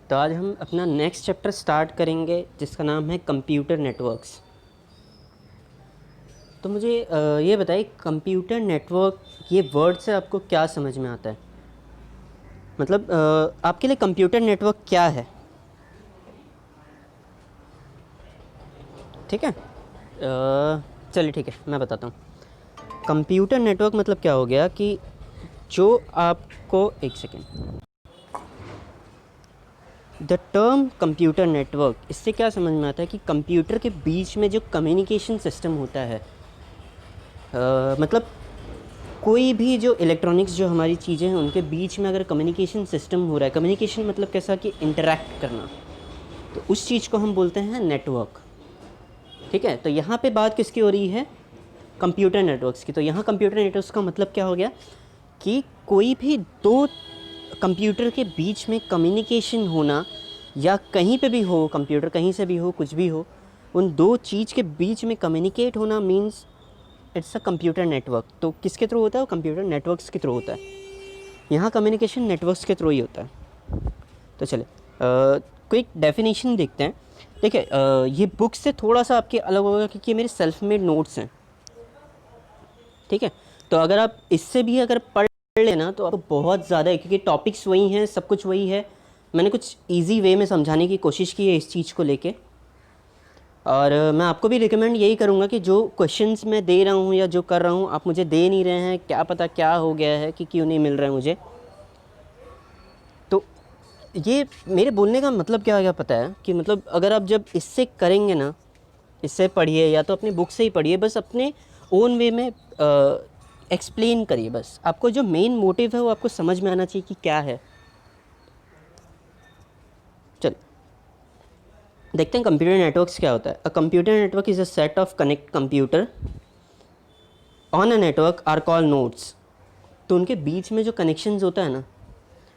तो आज हम अपना नेक्स्ट चैप्टर स्टार्ट करेंगे जिसका नाम है कंप्यूटर नेटवर्क्स। तो मुझे ये बताइए, कंप्यूटर नेटवर्क ये वर्ड से आपको क्या समझ में आता है? मतलब आपके लिए कंप्यूटर नेटवर्क क्या है? ठीक है, चलिए ठीक है, मैं बताता हूँ। कंप्यूटर नेटवर्क मतलब क्या हो गया कि जो आपको एक second, the term computer network, इससे क्या समझ में आता है कि कंप्यूटर के बीच में जो कम्युनिकेशन सिस्टम होता है, मतलब कोई भी जो इलेक्ट्रॉनिक्स जो हमारी चीज़ें हैं उनके बीच में अगर कम्युनिकेशन सिस्टम हो रहा है, कम्युनिकेशन मतलब कैसा कि इंटरेक्ट करना, तो उस चीज़ को हम बोलते हैं नेटवर्क। ठीक है, तो यहाँ पे बात किसकी हो रही है? कंप्यूटर नेटवर्क्स की। तो यहाँ कंप्यूटर नेटवर्क्स का मतलब क्या हो गया कि कोई भी दो कंप्यूटर के बीच में कम्युनिकेशन होना, या कहीं पे भी हो, कंप्यूटर कहीं से भी हो, कुछ भी हो, उन दो चीज़ के बीच में कम्युनिकेट होना means it's a computer network. तो किसके थ्रू होता है? कंप्यूटर नेटवर्क्स के थ्रू होता है। यहाँ कम्युनिकेशन नेटवर्क्स के थ्रू ही होता है। तो चले क्विक डेफिनेशन देखते हैं। देखिए, ये बुक से थोड़ा सा आपके अलग होगा क्योंकि ये मेरे सेल्फ मेड नोट्स हैं। ठीक है, तो अगर आप इससे भी अगर पढ़ लेना तो आपको बहुत ज़्यादा है, क्योंकि टॉपिक्स वही हैं, सब कुछ वही है। मैंने कुछ इजी वे में समझाने की कोशिश की है इस चीज़ को लेके। और मैं आपको भी रिकमेंड यही करूँगा कि जो क्वेश्चंस मैं दे रहा हूँ या जो कर रहा हूँ, आप मुझे दे नहीं रहे हैं, क्या पता क्या हो गया है कि क्यों नहीं मिल रहा है मुझे। तो ये मेरे बोलने का मतलब क्या हो गया पता है कि मतलब अगर आप जब इससे करेंगे ना, इससे पढ़िए या तो अपनी बुक से ही पढ़िए, बस अपने ओन वे में एक्सप्लेन करिए। बस आपको जो मेन मोटिव है वो आपको समझ में आना चाहिए कि क्या है। चल देखते हैं कंप्यूटर नेटवर्क्स क्या होता है। A computer network is a set of connect computer on a network are call nodes. तो उनके बीच में जो कनेक्शंस होता है ना,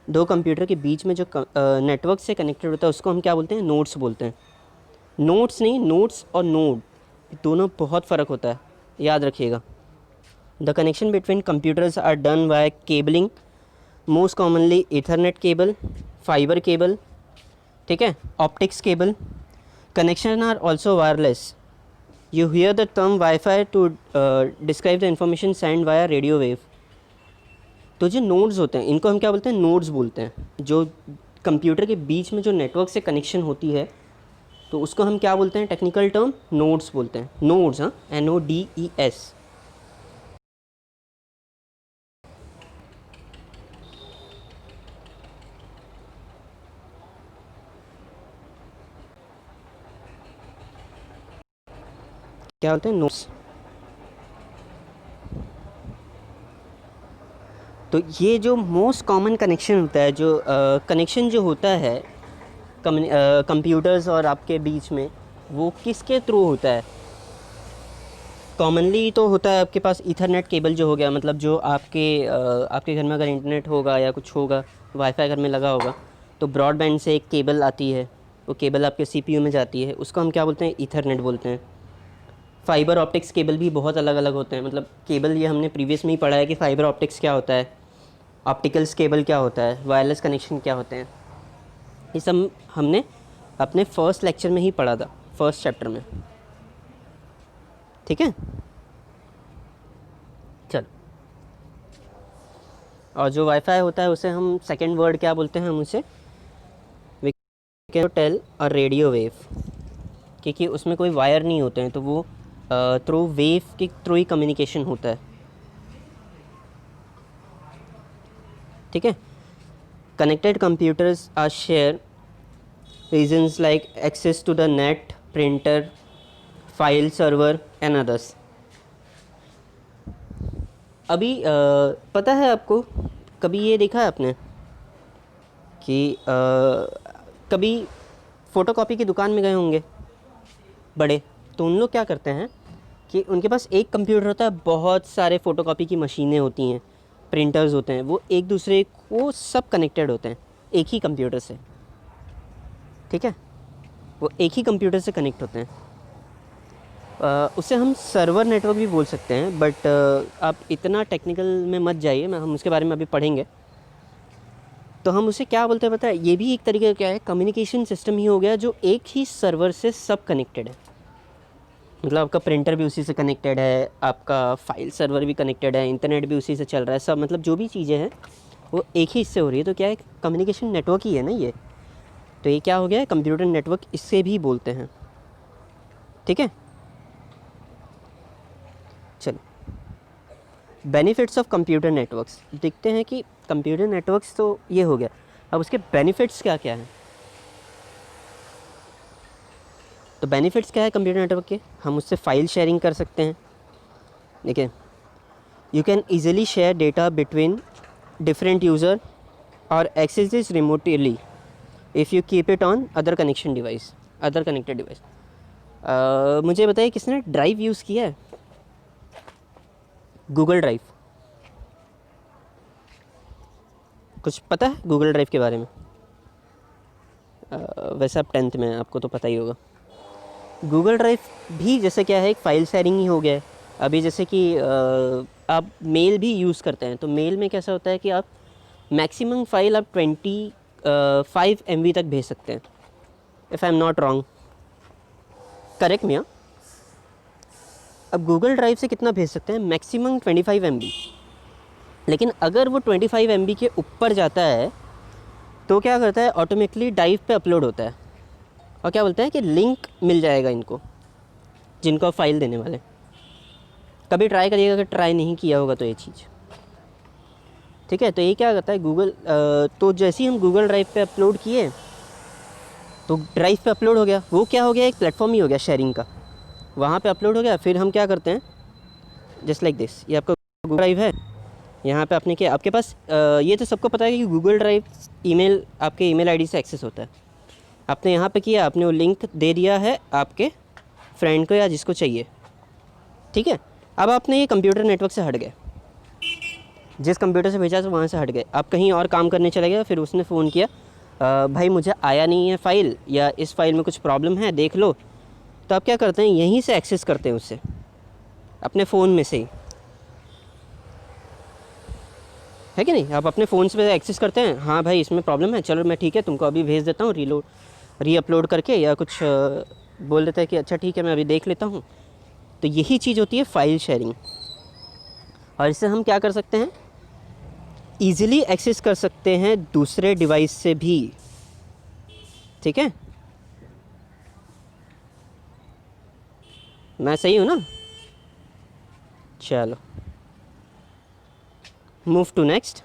दो कंप्यूटर के बीच में जो नेटवर्क से कनेक्टेड होता है उसको हम क्या बोलते हैं? नोड्स बोलते हैं। नोड्स नहीं, नोड्स और नोड दोनों बहुत फ़र्क होता है, याद रखिएगा। The connection between computers are done by cabling, most commonly ethernet cable, fibre cable, ठीक है, optics cable. Connection are also wireless. You hear the term WiFi to describe the information send via radio wave. तो जो nodes होते हैं इनको हम क्या बोलते हैं? नोड्स बोलते हैं। जो कंप्यूटर के बीच में जो नेटवर्क से कनेक्शन होती है तो उसको हम क्या बोलते हैं? टेक्निकल टर्म नोड्स बोलते हैं। नोड्स, हाँ, NODES। क्या बोलते हैं? नोड्स। तो ये जो मोस्ट कॉमन कनेक्शन होता है, जो कनेक्शन जो होता है कंप्यूटर्स और आपके बीच में, वो किसके थ्रू होता है? कॉमनली तो होता है आपके पास ईथरनेट केबल जो हो गया, मतलब जो आपके घर में अगर इंटरनेट होगा या कुछ होगा, वाईफाई घर में लगा होगा, तो ब्रॉडबैंड से एक केबल आती है, वो केबल आपके CPU में जाती है, उसको हम क्या बोलते हैं? ईथरनेट बोलते हैं। फाइबर ऑप्टिक्स केबल भी बहुत अलग अलग होते हैं। मतलब केबल ये हमने प्रीवियस में ही पढ़ा है कि फाइबर ऑप्टिक्स क्या होता है, ऑप्टिकल्स केबल क्या होता है, वायरलेस कनेक्शन क्या होते हैं। ये सब हमने अपने फर्स्ट लेक्चर में ही पढ़ा था, फर्स्ट चैप्टर में। ठीक है, चल। और जो वाईफाई होता है उसे हम सेकंड वर्ड क्या बोलते हैं? हम उसे we can tell a radio wave, क्योंकि उसमें कोई वायर नहीं होते हैं, तो वो थ्रू वेव के थ्रू ही कम्युनिकेशन होता है। ठीक है, connected computers are share resources like access to the net, printer, file server and others. अभी पता है आपको, कभी ये देखा है आपने कि कभी फ़ोटोकॉपी की दुकान में गए होंगे बड़े, तो उन लोग क्या करते हैं कि उनके पास एक कंप्यूटर होता है, बहुत सारे फ़ोटोकॉपी की मशीनें होती हैं, प्रिंटर्स होते हैं, वो एक दूसरे को सब कनेक्टेड होते हैं एक ही कंप्यूटर से। ठीक है, वो एक ही कंप्यूटर से कनेक्ट होते हैं। उसे हम सर्वर नेटवर्क भी बोल सकते हैं, बट आप इतना टेक्निकल में मत जाइए, मैं हम उसके बारे में अभी पढ़ेंगे। तो हम उसे क्या बोलते हैं पता है, ये भी एक तरीके का क्या है, कम्युनिकेशन सिस्टम ही हो गया जो एक ही सर्वर से सब कनेक्टेड है। मतलब आपका प्रिंटर भी उसी से कनेक्टेड है, आपका फाइल सर्वर भी कनेक्टेड है, इंटरनेट भी उसी से चल रहा है, सब मतलब जो भी चीज़ें हैं वो एक ही इससे हो रही है। तो क्या है, कम्युनिकेशन नेटवर्क ही है ना ये। तो ये क्या हो गया है, कंप्यूटर नेटवर्क इससे भी बोलते हैं। ठीक है, चलो बेनिफिट्स ऑफ कंप्यूटर नेटवर्क्स देखते हैं कि कंप्यूटर नेटवर्क्स तो ये हो गया, अब उसके बेनिफिट्स क्या क्या हैं। तो बेनिफिट्स क्या है कंप्यूटर नेटवर्क के, हम उससे फाइल शेयरिंग कर सकते हैं। देखिए, you can easily share data between different user और access this remotely if you keep it on other connection device, other connected device. मुझे बताइए किसने ड्राइव यूज़ किया है, गूगल ड्राइव, कुछ पता है गूगल ड्राइव के बारे में? वैसे आप 10th में, आपको तो पता ही होगा। गूगल ड्राइव भी जैसे क्या है, एक फ़ाइल शेयरिंग ही हो गया है। अभी जैसे कि आप मेल भी यूज़ करते हैं, तो मेल में कैसा होता है कि आप मैक्सिमम फ़ाइल आप 25 MB तक भेज सकते हैं, if I am not wrong, correct मी। अब गूगल ड्राइव से कितना भेज सकते हैं, मैक्सिमम 25 MB। लेकिन अगर वो 25 MB के ऊपर जाता है तो क्या करता है, ऑटोमेटिकली ड्राइव पे अपलोड होता है और क्या बोलता है कि लिंक मिल जाएगा इनको, जिनको आप फाइल देने वाले। कभी ट्राई करिएगा, अगर ट्राई नहीं किया होगा तो ये चीज़। ठीक है, तो ये क्या करता है गूगल, तो जैसे ही हम गूगल ड्राइव पे अपलोड किए तो ड्राइव पे अपलोड हो गया, वो क्या हो गया, एक प्लेटफॉर्म ही हो गया शेयरिंग का, वहाँ पे अपलोड हो गया। फिर हम क्या करते हैं, जस्ट लाइक दिस, ये आपका गूगल ड्राइव है, यहाँ पे आपने क्या, आपके पास ये तो सबको पता है कि गूगल ड्राइव ईमेल, आपके ईमेल आईडी से एक्सेस होता है। आपने यहाँ पे किया, आपने वो लिंक दे दिया है आपके फ्रेंड को या जिसको चाहिए। ठीक है, अब आपने ये कंप्यूटर नेटवर्क से हट गए, जिस कंप्यूटर से भेजा तो वहाँ से हट गए, आप कहीं और काम करने चले गए। फिर उसने फ़ोन किया, भाई मुझे आया नहीं है फ़ाइल, या इस फाइल में कुछ प्रॉब्लम है, देख लो। तो आप क्या करते हैं, यहीं से एक्सेस करते हैं उससे, अपने फ़ोन में से ही, है कि नहीं। आप अपने फ़ोन से एक्सेस करते हैं, हाँ भाई इसमें प्रॉब्लम है, चलो मैं ठीक है तुमको अभी भेज देता हूँ री अपलोड करके, या कुछ बोल देता है कि अच्छा ठीक है मैं अभी देख लेता हूँ। तो यही चीज़ होती है फ़ाइल शेयरिंग। और इससे हम क्या कर सकते हैं, ईज़िली एक्सेस कर सकते हैं दूसरे डिवाइस से भी। ठीक है, मैं सही हूँ ना? चलो move to next.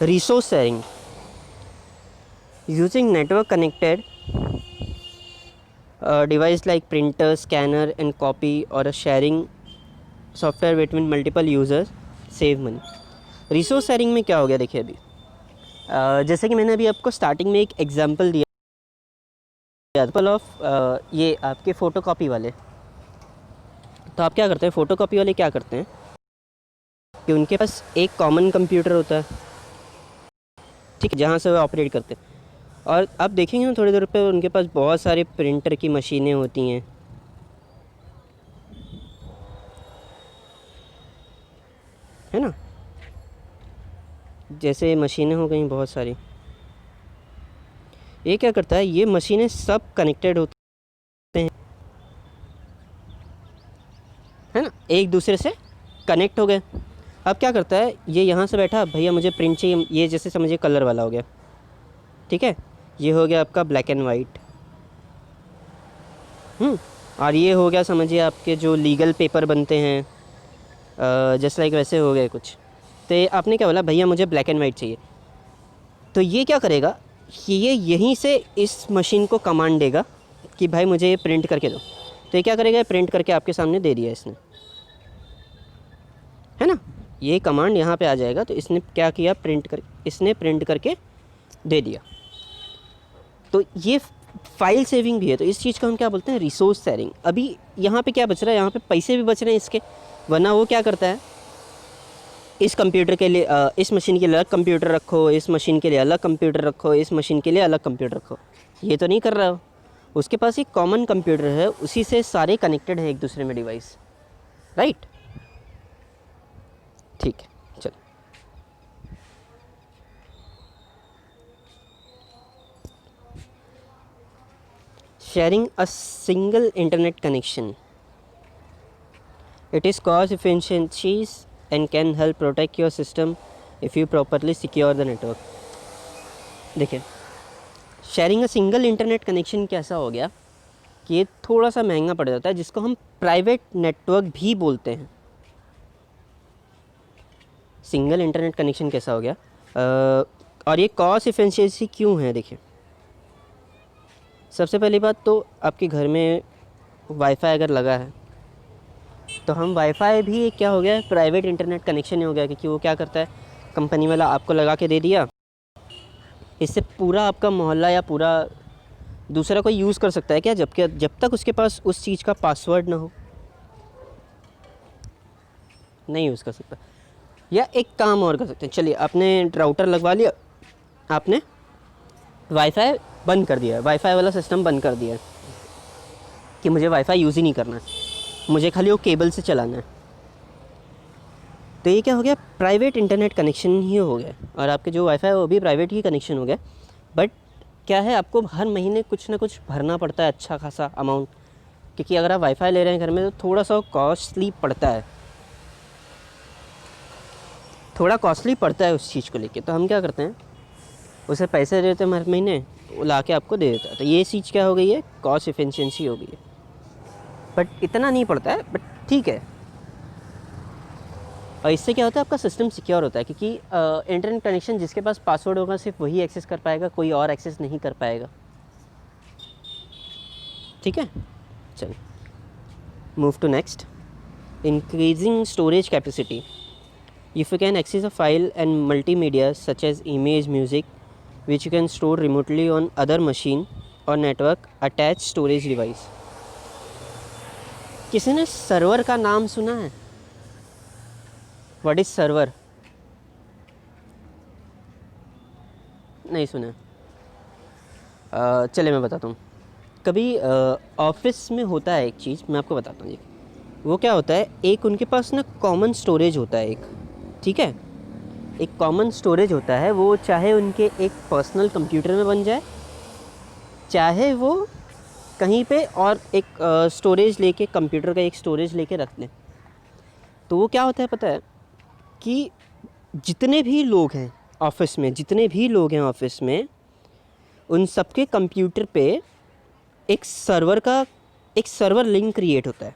Resource sharing using network connected device like printer, scanner and copy or a sharing software between multiple users save money। Resource sharing में क्या हो गया, देखिए अभी जैसे कि मैंने अभी आपको स्टार्टिंग में एक एग्जांपल दिया, एग्जांपल ऑफ ये आपके फ़ोटोकॉपी वाले। तो आप क्या करते हैं, फ़ोटोकॉपी वाले क्या करते हैं कि उनके पास एक कॉमन कंप्यूटर होता है, ठीक है, जहाँ से वो ऑपरेट करते हैं। और आप देखेंगे ना थोड़ी देर पे उनके पास बहुत सारे प्रिंटर की मशीनें होती हैं, है ना, जैसे मशीनें हो गई बहुत सारी। ये क्या करता है, ये मशीनें सब कनेक्टेड होते हैं, है ना, एक दूसरे से कनेक्ट हो गए। अब क्या करता है, ये यहाँ से बैठा, भैया मुझे प्रिंट चाहिए, ये जैसे समझिए कलर वाला हो गया, ठीक है, ये हो गया आपका ब्लैक एंड वाइट, और ये हो गया समझिए आपके जो लीगल पेपर बनते हैं, जैसे लाइक वैसे हो गए कुछ। तो ये आपने क्या बोला, भैया मुझे ब्लैक एंड वाइट चाहिए, तो ये क्या करेगा कि ये यहीं से इस मशीन को कमांड देगा कि भाई मुझे ये प्रिंट करके दो। तो ये क्या करेगा, प्रिंट करके आपके सामने दे दिया इसने, है ना, ये कमांड यहाँ पे आ जाएगा। तो इसने क्या किया, इसने प्रिंट करके दे दिया। तो ये फाइल सेविंग भी है। तो इस चीज़ को हम क्या बोलते हैं, रिसोर्स शेयरिंग। अभी यहाँ पे क्या बच रहा है, यहाँ पे पैसे भी बच रहे हैं इसके, वरना वो क्या करता है, इस कंप्यूटर के लिए इस मशीन के लिए अलग कंप्यूटर रखो, इस मशीन के लिए अलग कंप्यूटर रखो, इस मशीन के लिए अलग कंप्यूटर रखो, ये तो नहीं कर रहा हो। उसके पास एक कॉमन कंप्यूटर है, उसी से सारे कनेक्टेड हैं एक दूसरे में डिवाइस। राइट, ठीक है, चलो। Sharing a single internet connection, it is cost efficiencies and can help protect your system if you properly secure the network। देखिए, sharing a single internet connection कैसा हो गया कि ये थोड़ा सा महंगा पड़ जाता है, जिसको हम प्राइवेट नेटवर्क भी बोलते हैं। सिंगल इंटरनेट कनेक्शन कैसा हो गया और ये कॉस्ट इफिशिएंसी क्यों है? देखिए, सबसे पहली बात तो आपके घर में वाईफाई अगर लगा है तो हम वाईफाई भी क्या हो गया, प्राइवेट इंटरनेट कनेक्शन ही हो गया, क्योंकि वो क्या करता है, कंपनी वाला आपको लगा के दे दिया, इससे पूरा आपका मोहल्ला या पूरा दूसरा कोई यूज़ कर सकता है क्या, जब तक उसके पास उस चीज़ का पासवर्ड ना हो, नहीं यूज़ कर सकता। या एक काम और कर सकते हैं, चलिए आपने राउटर लगवा लिया, आपने वाईफाई बंद कर दिया है, वाईफाई वाला सिस्टम बंद कर दिया है कि मुझे वाईफाई यूज़ ही नहीं करना है, मुझे खाली वो केबल से चलाना है। तो ये क्या हो गया, प्राइवेट इंटरनेट कनेक्शन ही हो गया, और आपके जो वाईफाई है वो भी प्राइवेट ही कनेक्शन हो गया। बट क्या है, आपको हर महीने कुछ ना कुछ भरना पड़ता है, अच्छा खासा अमाउंट, क्योंकि अगर आप वाईफाई ले रहे हैं घर में तो थोड़ा सा कॉस्टली पड़ता है, थोड़ा कॉस्टली पड़ता है उस चीज़ को लेके। तो हम क्या करते हैं, उसे पैसे देते हैं हर महीने, वो ला के आपको दे देता है। तो ये चीज़ क्या हो गई है, कॉस्ट एफिशिएंसी हो गई है। बट इतना नहीं पड़ता है, बट ठीक है। और इससे क्या होता है, आपका सिस्टम सिक्योर होता है, क्योंकि इंटरनेट कनेक्शन जिसके पास पासवर्ड होगा सिर्फ वही एक्सेस कर पाएगा, कोई और एक्सेस नहीं कर पाएगा। ठीक है, चलिए move to next. Increasing storage capacity, if you can access a file and multimedia such as image, music, which you can store remotely on other machine or network attached storage device। किसी ने server का नाम सुना है? What is server? नहीं सुना। चलिए मैं बताता हूँ। कभी ऑफिस में होता है एक चीज़, मैं आपको बताता हूँ। वो क्या होता है, एक उनके पास ना कॉमन स्टोरेज होता है एक, ठीक है, एक कॉमन स्टोरेज होता है। वो चाहे उनके एक पर्सनल कंप्यूटर में बन जाए, चाहे वो कहीं पे और एक स्टोरेज लेके, कंप्यूटर का एक स्टोरेज लेके रख लें। तो वो क्या होता है पता है, कि जितने भी लोग हैं ऑफिस में, जितने भी लोग हैं ऑफिस में, उन सबके कंप्यूटर पे एक सर्वर लिंक क्रिएट होता है।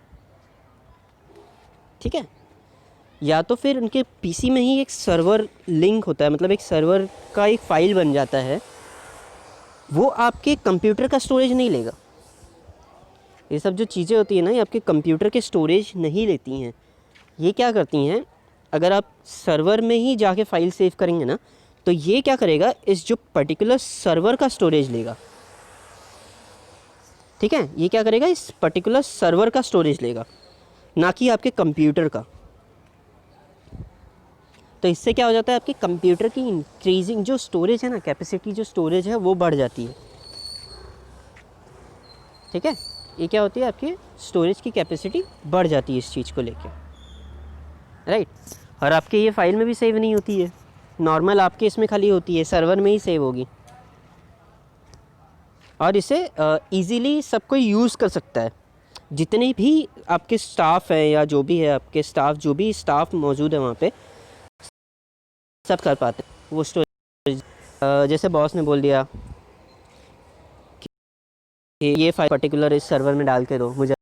ठीक है, या तो फिर उनके पीसी में ही एक सर्वर लिंक होता है, मतलब एक सर्वर का एक फ़ाइल बन जाता है। वो आपके कंप्यूटर का स्टोरेज नहीं लेगा। ये सब जो चीज़ें होती हैं ना, ये आपके कंप्यूटर के स्टोरेज नहीं लेती हैं। ये क्या करती हैं, अगर आप सर्वर में ही जाके फ़ाइल सेव करेंगे ना, तो ये क्या करेगा, इस जो पर्टिकुलर सर्वर का स्टोरेज लेगा। ठीक है, ये क्या करेगा, इस पर्टिकुलर सर्वर का स्टोरेज लेगा, ना कि आपके कंप्यूटर का। तो इससे क्या हो जाता है, आपके कंप्यूटर की इंक्रीजिंग जो स्टोरेज है ना, कैपेसिटी जो स्टोरेज है वो बढ़ जाती है। ठीक है, ये क्या होती है, आपकी स्टोरेज की कैपेसिटी बढ़ जाती है इस चीज़ को लेके, राइट। और आपके ये फाइल में भी सेव नहीं होती है, नॉर्मल आपके इसमें खाली होती है, सर्वर में ही सेव होगी। और इसे इजीली सब कोई यूज़ कर सकता है। जितने भी आपके स्टाफ हैं, या जो भी है आपके स्टाफ, जो भी स्टाफ मौजूद है वहाँ पे, सब कर पाते हैं वो स्टोरेज। जैसे बॉस ने बोल दिया कि ये फाइल पर्टिकुलर इस सर्वर में डाल के दो मुझे,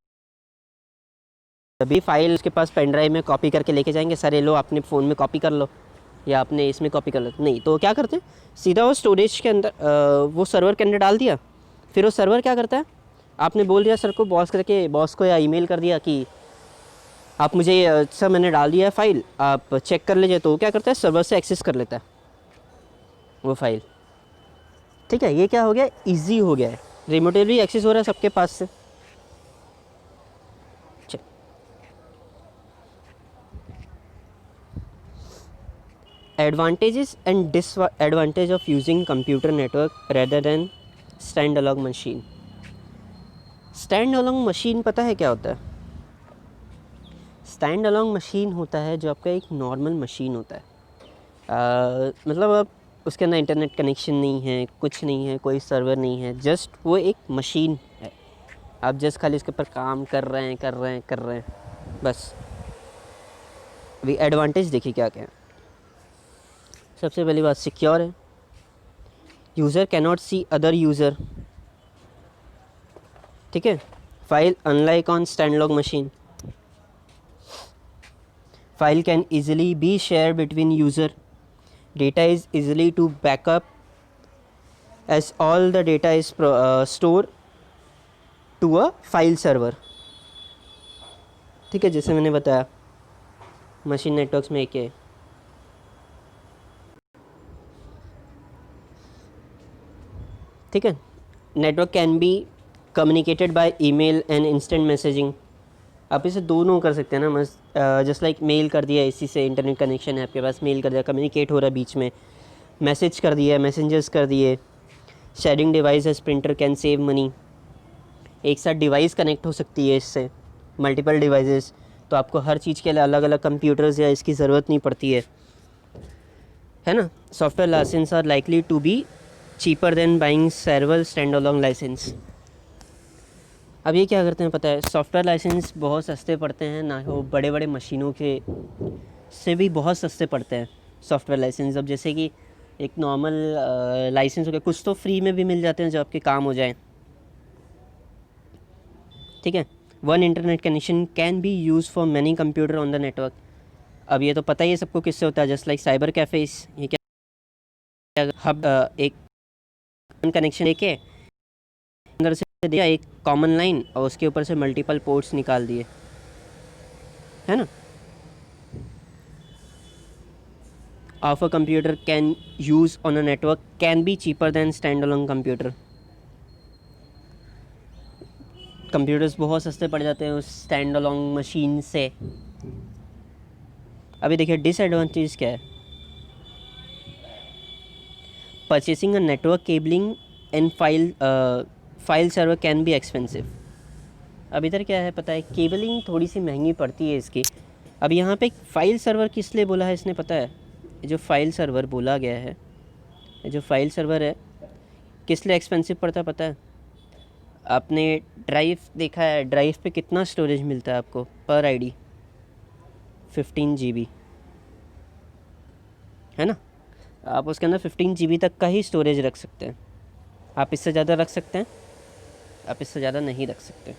अभी फाइल उसके पास पेन ड्राइव में कॉपी करके लेके जाएंगे, सर ये लो अपने फ़ोन में कॉपी कर लो, या आपने इसमें कॉपी कर लो, नहीं। तो क्या करते हैं, सीधा वो स्टोरेज के अंदर, वो सर्वर के अंदर डाल दिया। फिर वो सर्वर क्या करता है, आपने बोल दिया सर को, बॉस को या ईमेल कर दिया कि आप मुझे सर मैंने डाल दिया है फ़ाइल, आप चेक कर लीजिए। तो वो क्या करता है, सर्वर से एक्सेस कर लेता है वो फाइल। ठीक है, ये क्या हो गया, इजी हो गया है, रिमोटली एक्सेस हो रहा है सबके पास से। Advantages and disadvantage of using computer network rather than stand alone machine. Stand alone machine पता है क्या होता है? स्टैंड अलोंग मशीन होता है जो आपका एक नॉर्मल मशीन होता है। मतलब आप उसके अंदर इंटरनेट कनेक्शन नहीं है, कुछ नहीं है, कोई सर्वर नहीं है, जस्ट वो एक मशीन है। आप जस्ट खाली उसके ऊपर काम कर रहे हैं बस। अभी एडवांटेज देखिए क्या क्या है। सबसे पहली बात, सिक्योर है। User can not see other user, ठीक है। File unlike on standalone machine, file can easily be share between user, data is easily to backup as all the data is stored to a file server, ठीक है। जैसे मैंने बताया machine networks में एक है, ठीक है। Network can be communicated by email and instant messaging. आप इसे दोनों कर सकते हैं ना, मस्त जस्ट लाइक मेल कर दिया, इसी से इंटरनेट कनेक्शन है आपके पास, मेल कर दिया, कम्युनिकेट हो रहा है बीच में, मैसेज कर दिया, मैसेंजर्स कर दिए। Sharing device as printer can save money, एक साथ डिवाइस कनेक्ट हो सकती है इससे, मल्टीपल डिवाइसेस, तो आपको हर चीज़ के लिए अलग अलग कंप्यूटर्स या इसकी ज़रूरत नहीं पड़ती है ना। Software license are likely to be cheaper than buying several standalone license. अब ये क्या करते हैं पता है, सॉफ्टवेयर लाइसेंस बहुत सस्ते पड़ते हैं ना, वो बड़े बड़े मशीनों के से भी बहुत सस्ते पड़ते हैं सॉफ्टवेयर लाइसेंस। अब जैसे कि एक नॉर्मल लाइसेंस हो गया, कुछ तो फ्री में भी मिल जाते हैं जो आपके काम हो जाए, ठीक है। One internet connection can be use for many computer on the network. अब ये तो पता ही है सबको किससे होता है, जस्ट लाइक साइबर कैफ़ेस। ये क्या हब एक कनेक्शन लेके अंदर से दिया एक कॉमन लाइन और उसके ऊपर से मल्टीपल पोर्ट्स निकाल दिए, है ना। Of a computer can use on a network can be cheaper then stand alone computer. Computers बहुत सस्ते पड़ जाते हैं उस स्टैंड अलोन मशीन से। अभी देखिए डिसएडवांटेज क्या है, purchasing a network cabling and file server can be expensive. अब इधर क्या है पता है, केबलिंग थोड़ी सी महंगी पड़ती है इसकी। अब यहाँ पे फाइल सर्वर किस लिए बोला है इसने पता है, जो फाइल सर्वर बोला गया है, जो फाइल सर्वर है किस लिए एक्सपेंसिव पड़ता है पता है। आपने ड्राइव देखा है, ड्राइव पे कितना स्टोरेज मिलता है आपको पर आईडी, 15 GB, है ना। आप उसके अंदर 15 GB तक का ही स्टोरेज रख सकते हैं। आप इससे ज़्यादा रख सकते हैं, आप इससे ज़्यादा नहीं रख सकते।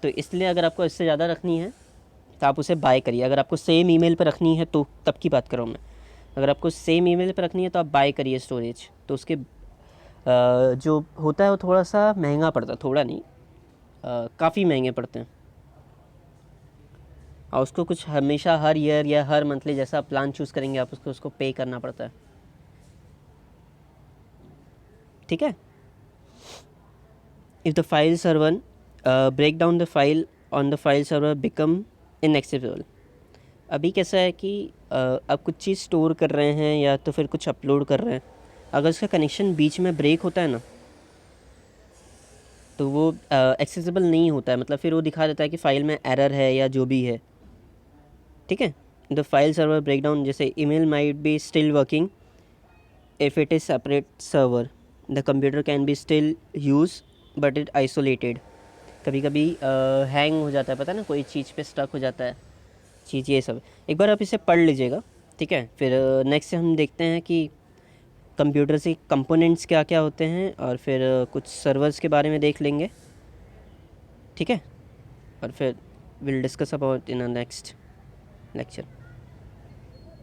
तो इसलिए अगर आपको इससे ज़्यादा रखनी है तो आप उसे बाय करिए। अगर आपको सेम ईमेल पर रखनी है तो तब की बात कर रहा हूँ मैं, अगर आपको सेम ईमेल पर रखनी है तो आप बाय करिए स्टोरेज। तो उसके जो होता है वो थोड़ा सा महंगा पड़ता है, थोड़ा नहीं काफ़ी महंगे पड़ते हैं। और उसको कुछ हमेशा हर ईयर या हर मंथली जैसा प्लान चूज़ करेंगे आप उसको पे करना पड़ता है, ठीक है। If the file server break down the file on the file server become inaccessible. अभी कैसा है कि आप कुछ चीज़ स्टोर कर रहे हैं या तो फिर कुछ अपलोड कर रहे हैं, अगर उसका कनेक्शन बीच में ब्रेक होता है ना तो वो एक्सेसिबल नहीं होता है, मतलब फिर वो दिखा देता है कि फ़ाइल में एरर है या जो भी है, ठीक है। The file server break down, जैसे email might be still working if it is separate server, the computer can be still use but it isolated. कभी कभी हैंग हो जाता है पता है ना, कोई चीज़ पे स्टक हो जाता है चीज़, ये सब एक बार आप इसे पढ़ लीजिएगा, ठीक है। फिर नेक्स्ट से हम देखते हैं कि कंप्यूटर से कंपोनेंट्स क्या क्या होते हैं और फिर कुछ सर्वर्स के बारे में देख लेंगे, ठीक है। और फिर will discuss about in a next lecture.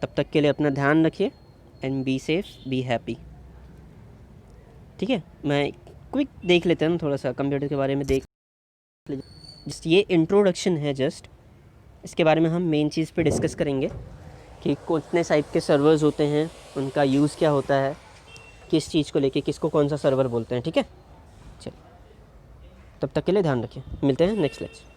तब तक के लिए अपना ध्यान रखिए and be safe be happy, ठीक है। मैं क्विक देख लेते हैं ना थोड़ा सा कंप्यूटर के बारे में देख लीजिए। जस्ट ये इंट्रोडक्शन है, जस्ट इसके बारे में हम मेन चीज़ पे डिस्कस करेंगे कि कितने टाइप के सर्वर्स होते हैं, उनका यूज़ क्या होता है, किस चीज़ को लेके किसको कौन सा सर्वर बोलते हैं, ठीक है। चलो तब तक के लिए ध्यान रखिए, मिलते हैं नेक्स्ट लेक्चर।